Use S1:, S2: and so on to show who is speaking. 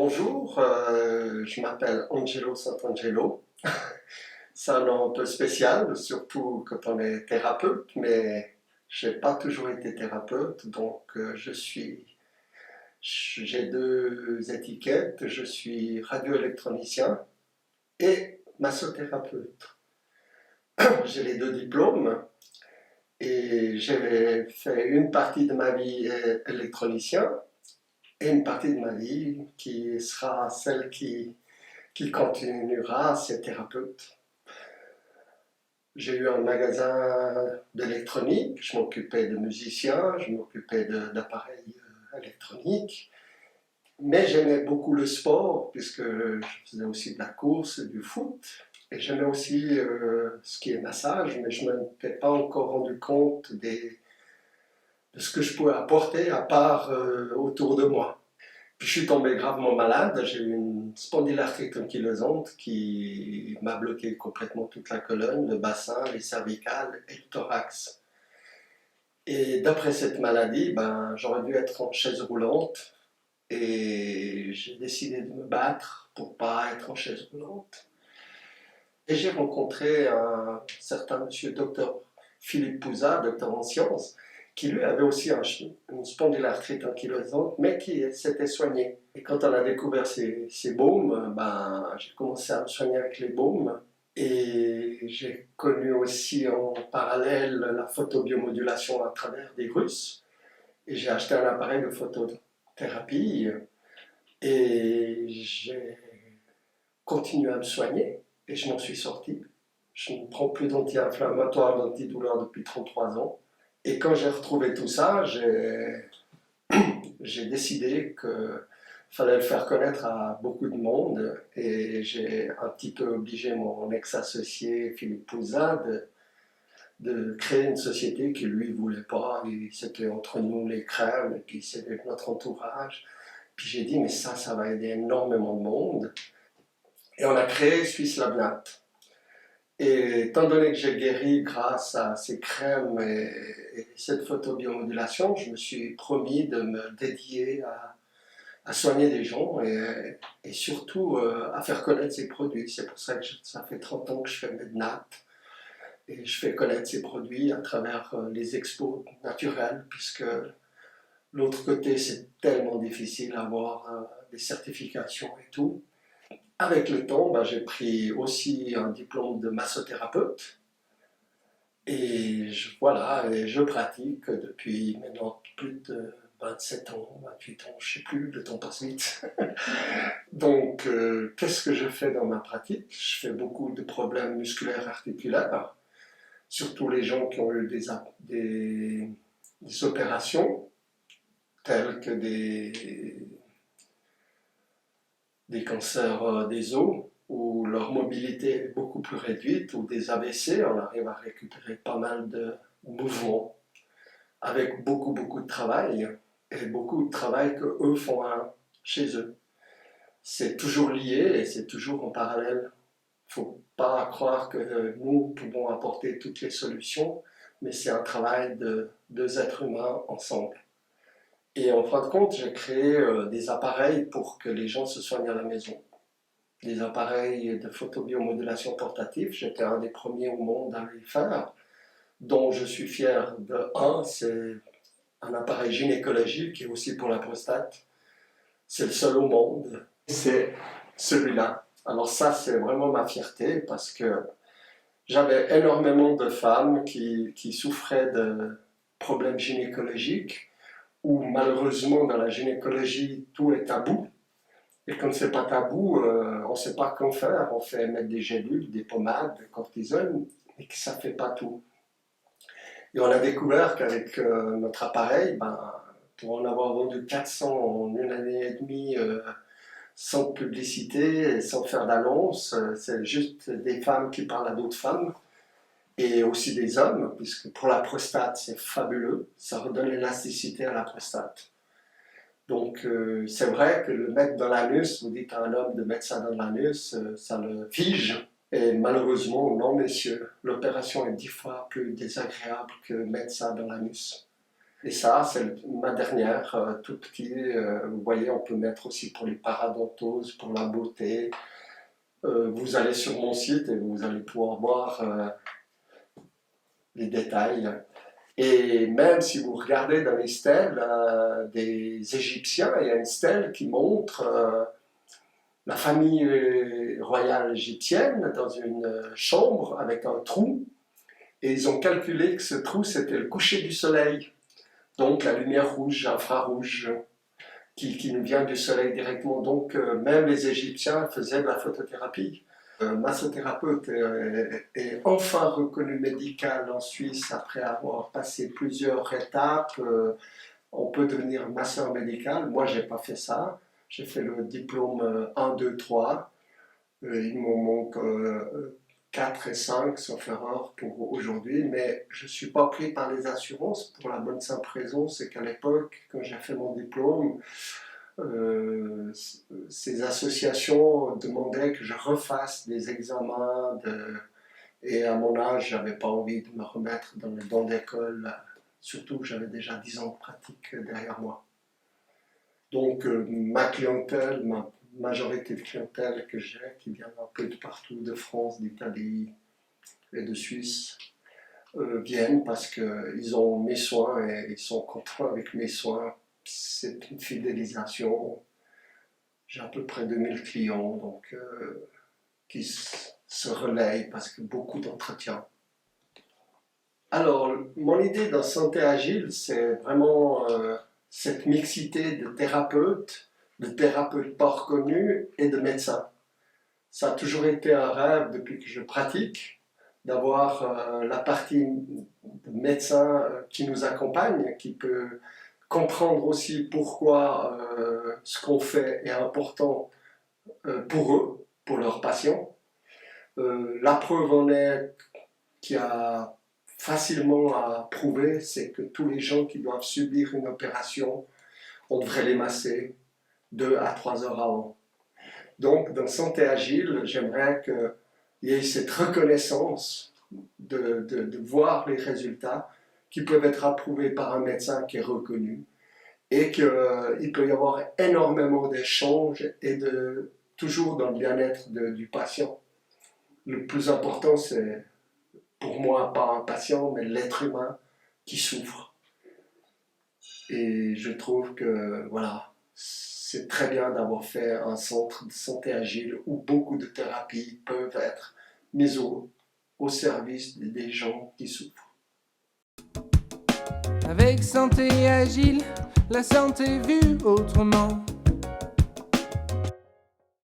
S1: Bonjour, je m'appelle Angelo Santangelo. C'est un nom un peu spécial, surtout quand on est thérapeute, mais je n'ai pas toujours été thérapeute, donc j'ai deux étiquettes, je suis radioélectronicien et massothérapeute. J'ai les deux diplômes et j'ai fait une partie de ma vie électronicien et une partie de ma vie qui sera celle qui continuera, c'est thérapeute. J'ai eu un magasin d'électronique, je m'occupais de musiciens, je m'occupais d'appareils électroniques, mais j'aimais beaucoup le sport, puisque je faisais aussi de la course, du foot, et j'aimais aussi ce qui est massage, mais je ne m'étais pas encore rendu compte de ce que je pouvais apporter à part autour de moi. Puis je suis tombé gravement malade, j'ai eu une spondylarthrite ankylosante qui m'a bloqué complètement toute la colonne, le bassin, les cervicales et le thorax. Et d'après cette maladie, j'aurais dû être en chaise roulante et j'ai décidé de me battre pour pas être en chaise roulante. Et j'ai rencontré un certain monsieur docteur Philippe Pouza, docteur en sciences, qui lui avait aussi une spondylarthrite ankylosante, mais qui s'était soigné. Et quand on a découvert ces baumes, j'ai commencé à me soigner avec les baumes. Et j'ai connu aussi en parallèle la photobiomodulation à travers des Russes. Et j'ai acheté un appareil de photothérapie et j'ai continué à me soigner et je m'en suis sorti. Je ne prends plus d'anti-inflammatoires, d'antidouleurs depuis 33 ans. Et quand j'ai retrouvé tout ça, j'ai décidé qu'il fallait le faire connaître à beaucoup de monde et j'ai un petit peu obligé mon ex-associé Philippe Pouza de créer une société qui lui voulait pas. C'était entre nous les crèmes et puis c'était notre entourage. Puis j'ai dit mais ça va aider énormément de monde. Et on a créé Suisse Labnat. Et étant donné que j'ai guéri grâce à ces crèmes et cette photobiomodulation, je me suis promis de me dédier à soigner des gens et surtout à faire connaître ces produits. C'est pour ça que ça fait 30 ans que je fais Mednat et je fais connaître ces produits à travers les expos naturels, puisque l'autre côté, c'est tellement difficile d'avoir des certifications et tout. Avec le temps, j'ai pris aussi un diplôme de massothérapeute et je pratique depuis maintenant plus de 27 ans, 28 ans, je ne sais plus, le temps passe vite. Donc, qu'est-ce que je fais dans ma pratique? Je fais beaucoup de problèmes musculaires articulaires, surtout les gens qui ont eu des opérations, telles que des cancers des os, où leur mobilité est beaucoup plus réduite, ou des AVC, on arrive à récupérer pas mal de mouvements, avec beaucoup de travail, et beaucoup de travail qu'eux font chez eux. C'est toujours lié et c'est toujours en parallèle. Il ne faut pas croire que nous pouvons apporter toutes les solutions, mais c'est un travail de deux êtres humains ensemble. Et en fin de compte, j'ai créé des appareils pour que les gens se soignent à la maison. Des appareils de photobiomodulation portative, j'étais un des premiers au monde à les faire, dont je suis fier de un, c'est un appareil gynécologique qui est aussi pour la prostate. C'est le seul au monde, c'est celui-là. Alors ça, c'est vraiment ma fierté parce que j'avais énormément de femmes qui souffraient de problèmes gynécologiques où malheureusement dans la gynécologie, tout est tabou. Et comme c'est pas tabou, on ne sait pas quoi faire. On fait mettre des gélules, des pommades, des cortisone, et que ça ne fait pas tout. Et on a découvert qu'avec notre appareil, pour en avoir vendu 400 en une année et demie, sans publicité, sans faire d'annonce, c'est juste des femmes qui parlent à d'autres femmes, et aussi des hommes, puisque pour la prostate, c'est fabuleux, ça redonne l'élasticité à la prostate. Donc c'est vrai que le mettre dans l'anus, vous dites à un homme de mettre ça dans l'anus, ça le fige. Et malheureusement, non messieurs, l'opération est 10 fois plus désagréable que mettre ça dans l'anus. Et ça, c'est ma dernière, tout petit. Vous voyez, on peut mettre aussi pour les paradontoses, pour la beauté. Vous allez sur mon site et vous allez pouvoir voir les détails. Et même si vous regardez dans les stèles des Égyptiens, il y a une stèle qui montre la famille royale égyptienne dans une chambre avec un trou. Et ils ont calculé que ce trou, c'était le coucher du soleil. Donc la lumière rouge, infrarouge, qui nous vient du soleil directement. Donc même les Égyptiens faisaient de la photothérapie. Massothérapeute est enfin reconnu médical en Suisse après avoir passé plusieurs étapes. On peut devenir masseur médical. Moi, je n'ai pas fait ça. J'ai fait le diplôme 1, 2, 3. Il m'en manque 4 et 5, sauf erreur, pour aujourd'hui. Mais je ne suis pas pris par les assurances pour la bonne simple raison, c'est qu'à l'époque, quand j'ai fait mon diplôme, ces associations demandaient que je refasse des examens et à mon âge, je n'avais pas envie de me remettre dans les bancs d'école, surtout que j'avais déjà 10 ans de pratique derrière moi. Donc ma clientèle, ma majorité de clientèle que j'ai, qui vient un peu de partout, de France, d'Italie et de Suisse, viennent parce qu'ils ont mes soins et ils sont contents avec mes soins. C'est une fidélisation. J'ai à peu près 2000 clients donc, qui se relayent parce que beaucoup d'entretiens. Alors, mon idée dans Santé Agile, c'est vraiment cette mixité de thérapeutes pas reconnus et de médecins. Ça a toujours été un rêve depuis que je pratique, d'avoir la partie médecin qui nous accompagne, qui peut comprendre aussi pourquoi ce qu'on fait est important pour eux, pour leurs patients. La preuve en est qu'il y a facilement à prouver, c'est que tous les gens qui doivent subir une opération, on devrait les masser 2 à 3 heures avant. Donc, dans Santé Agile, j'aimerais qu'il y ait cette reconnaissance de voir les résultats qui peuvent être approuvés par un médecin qui est reconnu et qu'il peut y avoir énormément d'échanges et toujours dans le bien-être du patient. Le plus important, c'est pour moi pas un patient, mais l'être humain qui souffre. Et je trouve que voilà, c'est très bien d'avoir fait un centre de santé agile où beaucoup de thérapies peuvent être mises au service des gens qui souffrent.
S2: Avec Santé Agile, la santé vue autrement.